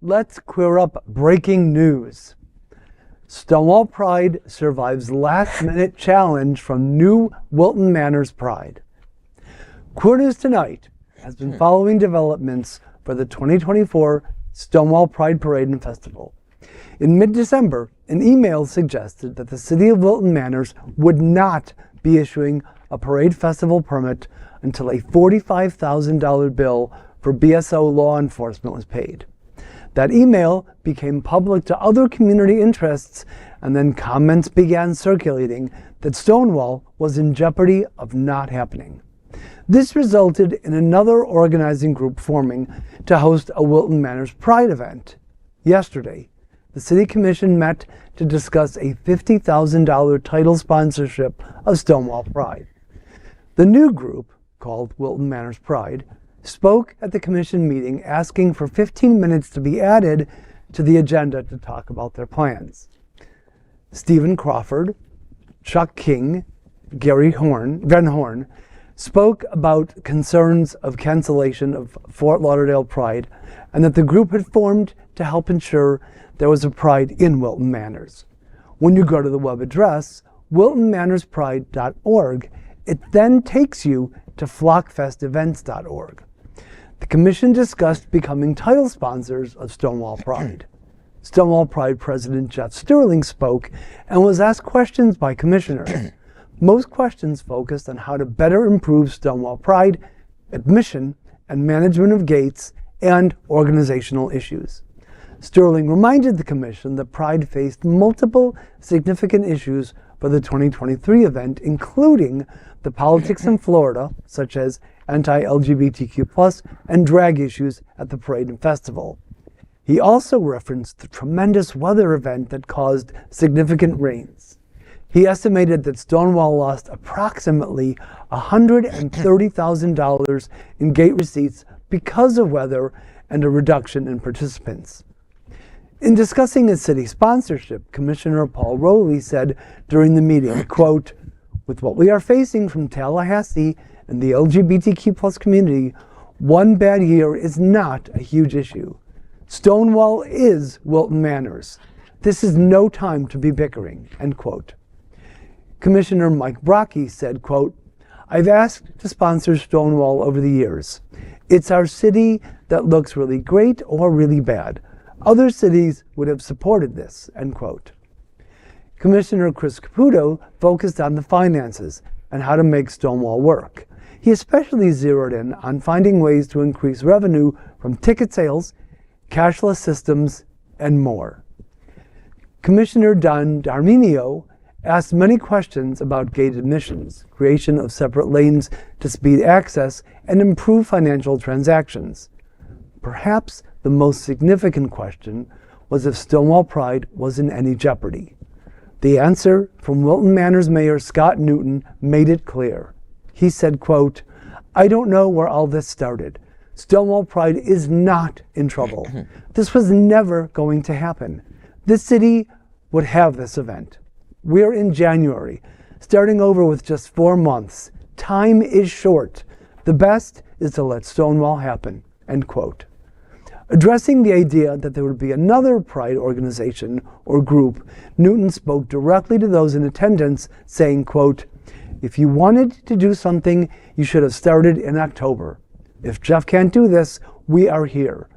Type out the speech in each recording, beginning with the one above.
Let's queer up breaking news. Stonewall Pride survives last-minute challenge from new Wilton Manors Pride. Queer News Tonight has been following developments for the 2024 Stonewall Pride Parade and Festival. In mid-December, an email suggested that the city of Wilton Manors would not be issuing a parade festival permit until a $45,000 bill for BSO law enforcement was paid. That email became public to other community interests, and then comments began circulating that Stonewall was in jeopardy of not happening. This resulted in another organizing group forming to host a Wilton Manors Pride event. Yesterday, the City Commission met to discuss a $50,000 title sponsorship of Stonewall Pride. The new group, called Wilton Manors Pride, spoke at the Commission meeting asking for 15 minutes to be added to the agenda to talk about their plans. Stephen Crawford, Chuck King, Gary Van Horn spoke about concerns of cancellation of Fort Lauderdale Pride and that the group had formed to help ensure there was a Pride in Wilton Manors. When you go to the web address, wiltonmanorspride.org, it then takes you to flockfestevents.org. The Commission discussed becoming title sponsors of Stonewall Pride. Stonewall Pride President Jeff Sterling spoke and was asked questions by commissioners. Most questions focused on how to better improve Stonewall Pride, admission and management of gates, and organizational issues. Sterling reminded the Commission that Pride faced multiple significant issues for the 2023 event, including the politics in Florida, such as anti-LGBTQ+ and drag issues at the parade and festival. He also referenced the tremendous weather event that caused significant rains. He estimated that Stonewall lost approximately $130,000 in gate receipts because of weather and a reduction in participants. In discussing his city sponsorship, Commissioner Paul Rowley said during the meeting, quote, "With what we are facing from Tallahassee and the LGBTQ+ community, one bad year is not a huge issue. Stonewall is Wilton Manors. This is no time to be bickering," end quote. Commissioner Mike Brocky said, quote, "I've asked to sponsor Stonewall over the years. It's our city that looks really great or really bad. Other cities would have supported this," end quote. Commissioner Chris Caputo focused on the finances and how to make Stonewall work. He especially zeroed in on finding ways to increase revenue from ticket sales, cashless systems, and more. Commissioner Don D'Arminio asked many questions about gate admissions, creation of separate lanes to speed access, and improve financial transactions. Perhaps the most significant question was if Stonewall Pride was in any jeopardy. The answer from Wilton Manors Mayor Scott Newton made it clear. He said, quote, "I don't know where all this started. Stonewall Pride is not in trouble. This was never going to happen. This city would have this event. We're in January, starting over with just 4 months. Time is short. The best is to let Stonewall happen," end quote. Addressing the idea that there would be another Pride organization or group, Newton spoke directly to those in attendance, saying, quote, "If you wanted to do something, you should have started in October. If Jeff can't do this, we are here.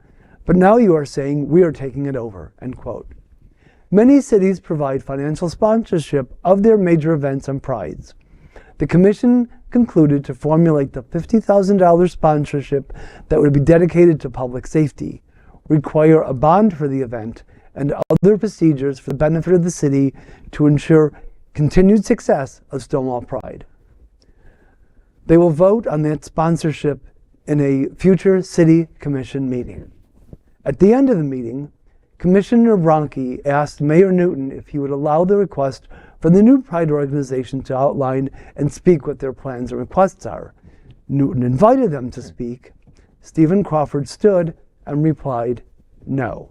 But now you are saying we are taking it over," end quote. Many cities provide financial sponsorship of their major events and prides. The Commission concluded to formulate the $50,000 sponsorship that would be dedicated to public safety, require a bond for the event, and other procedures for the benefit of the city to ensure continued success of Stonewall Pride. They will vote on that sponsorship in a future City Commission meeting. At the end of the meeting, Commissioner Bronke asked Mayor Newton if he would allow the request for the new Pride organization to outline and speak what their plans and requests are. Newton invited them to speak. Stephen Crawford stood and replied, no.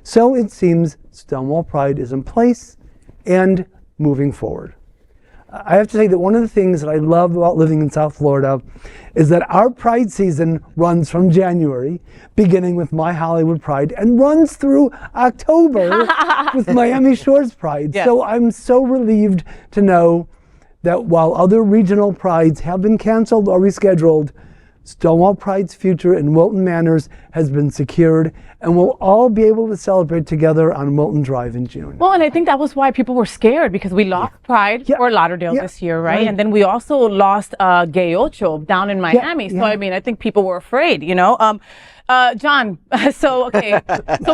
So it seems Stonewall Pride is in place and moving forward. I have to say that one of the things that I love about living in South Florida is that our Pride season runs from January, beginning with My Hollywood Pride, and runs through October with Miami Shores Pride. Yes. So I'm so relieved to know that while other regional prides have been canceled or rescheduled, Stonewall Pride's future in Wilton Manors has been secured, and we'll all be able to celebrate together on Wilton Drive in June. Well, and I think that was why people were scared, because we lost Pride Fort Lauderdale this year, right? And then we also lost Gay Ocho down in Miami. So, I mean, I think people were afraid, you know? John, so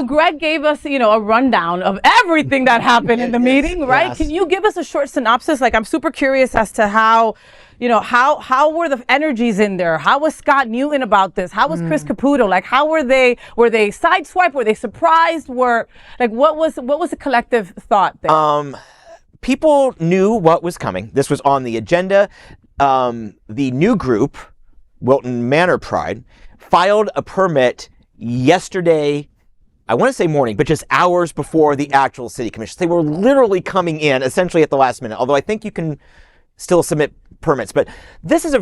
Greg gave us, you know, a rundown of everything that happened in the meeting, right? Yes. Can you give us a short synopsis? Like, I'm super curious as to how, you know, how were the energies in there? How was Scott Newton about this? How was Chris Caputo? Like, how were they sideswiped? Were they surprised? What was the collective thought there? People knew what was coming. This was on the agenda. The new group, Wilton Manor Pride, filed a permit yesterday, I want to say morning, but just hours before the actual city commission. They were literally coming in essentially at the last minute, although I think you can still submit permits. But this is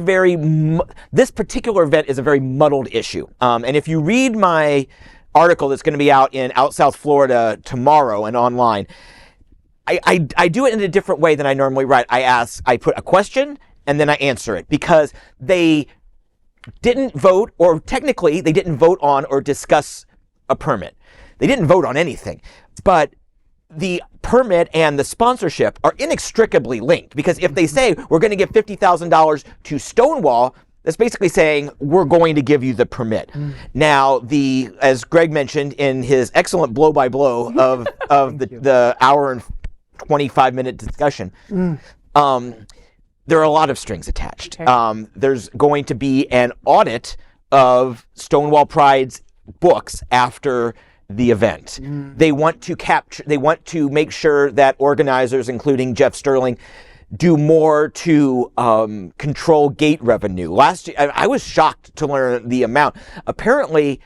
this particular event is a very muddled issue. And if you read my article that's going to be out in Out South Florida tomorrow and online, I do it in a different way than I normally write. I put a question and then I answer it, because they didn't vote, or technically they didn't vote on or discuss a permit. They didn't vote on anything, but the permit and the sponsorship are inextricably linked, because if they say we're going to give $50,000 to Stonewall, that's basically saying we're going to give you the permit. Now, as Greg mentioned in his excellent blow-by-blow of the hour and 25-minute discussion, there are a lot of strings attached. Okay. There's going to be an audit of Stonewall Pride's books after the event. They want to make sure that organizers, including Jeff Sterling, do more to control gate revenue. Last year, I was shocked to learn the amount. Apparently,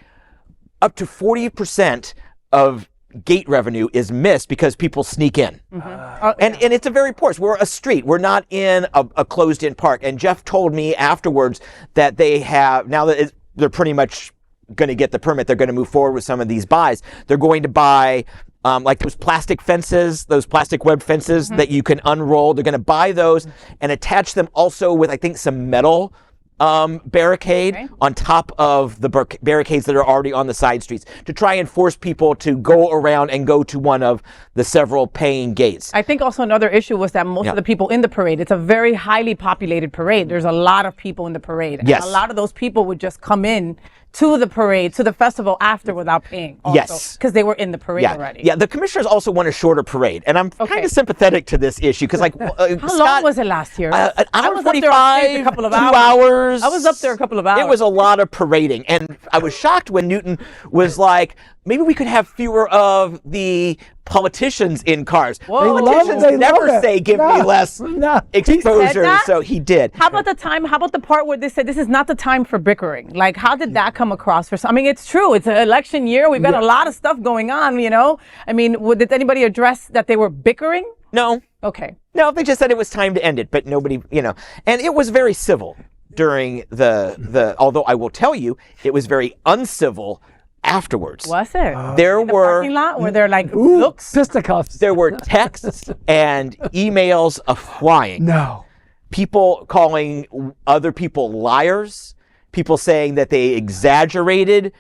up to 40% of gate revenue is missed because people sneak in. And it's a very porous. We're a street. We're not in a closed-in park. And Jeff told me afterwards that they have, now that they're pretty much going to get the permit, they're going to move forward with some of these buys. They're going to buy like those plastic fences, those plastic web fences that you can unroll. They're going to buy those and attach them also with, I think, some metal barricade on top of the barricades that are already on the side streets, to try and force people to go around and go to one of the several paying gates. I think also another issue was that most of the people in the parade, it's a very highly populated parade. There's a lot of people in the parade. And Yes. a lot of those people would just come in to the parade, to the festival after without paying. Also, Yes. because they were in the parade already. Yeah, the commissioners also want a shorter parade, and I'm kind of sympathetic to this issue, because like How long was it last year? An I hour was and up there on stage 45, a couple of 2 hours. hours. I was up there a couple of hours. It was a lot of parading, and I was shocked when Newton was like, maybe we could have fewer of the politicians in cars. Whoa. Politicians They love never it. say give No. me less No. exposure, that? so he did. How about the part where they said this is not the time for bickering? Like, how did that come across for some? I mean, it's true. It's an election year. We've got a lot of stuff going on, you know? I mean, did anybody address that they were bickering? No. Okay. No, they just said it was time to end it, but nobody, and it was very civil during the although I will tell you, it was very uncivil afterwards. Was it? There In the were parking lot where they're like, Ooh, looks. fisticuffs. there were texts and emails flying. No. People calling other people liars, people saying that they exaggerated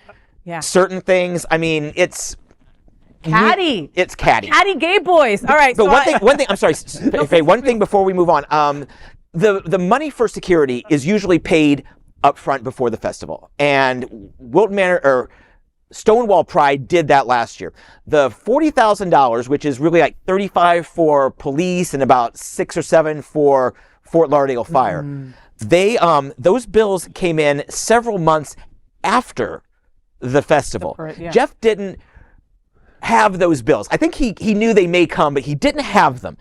certain things. I mean, it's Catty. It's catty. Catty gay boys. All right. But so one thing, I'm sorry, Faye, one thing before we move on. The money for security is usually paid up front before the festival. And Wilton Manor, or Stonewall Pride did that last year. The $40,000, which is really like $35,000 for police and about $6 or $7 for Fort Lauderdale Fire, those bills came in several months after the festival. Jeff didn't have those bills. I think he knew they may come, but he didn't have them.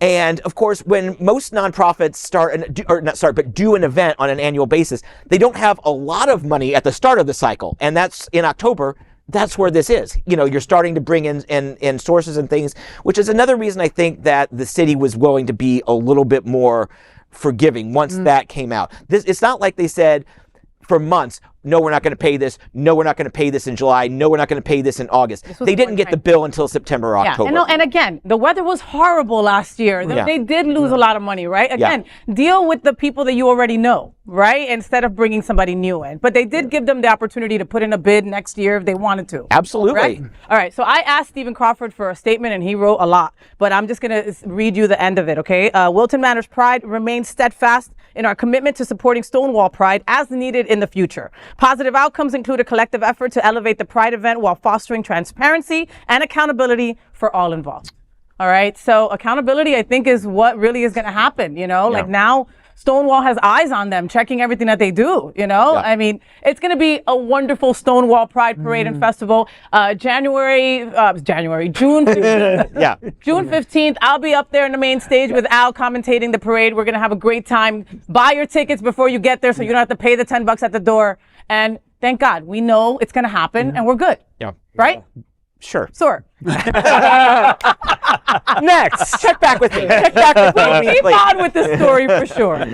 And of course, when most nonprofits do an event on an annual basis, they don't have a lot of money at the start of the cycle, and that's in October. that's where this is. You know, you're starting to bring in sources and things, which is another reason I think that the city was willing to be a little bit more forgiving once that came out. It's not like they said for months, no, we're not going to pay this. No, we're not going to pay this in July. No, we're not going to pay this in August. They didn't get the bill until September or October. And again, the weather was horrible last year. They did lose a lot of money, right? Again, deal with the people that you already know, right? Instead of bringing somebody new in. But they did give them the opportunity to put in a bid next year if they wanted to. Absolutely. Right? All right. So I asked Stephen Crawford for a statement, and he wrote a lot. But I'm just going to read you the end of it, okay? Wilton Manors Pride remains steadfast in our commitment to supporting Stonewall Pride as needed in the future. Positive outcomes include a collective effort to elevate the Pride event while fostering transparency and accountability for all involved. All right. So accountability, I think, is what really is going to happen. You know, like now Stonewall has eyes on them, checking everything that they do. You know, I mean, it's going to be a wonderful Stonewall Pride Parade and Festival. June 15th. June 15th. I'll be up there on the main stage with Al commentating the parade. We're going to have a great time. Buy your tickets before you get there so you don't have to pay the $10 at the door. And thank God, we know it's going to happen and we're good. Right? Sure. Next. Check back with me. Check back with me. Keep on with the story for sure.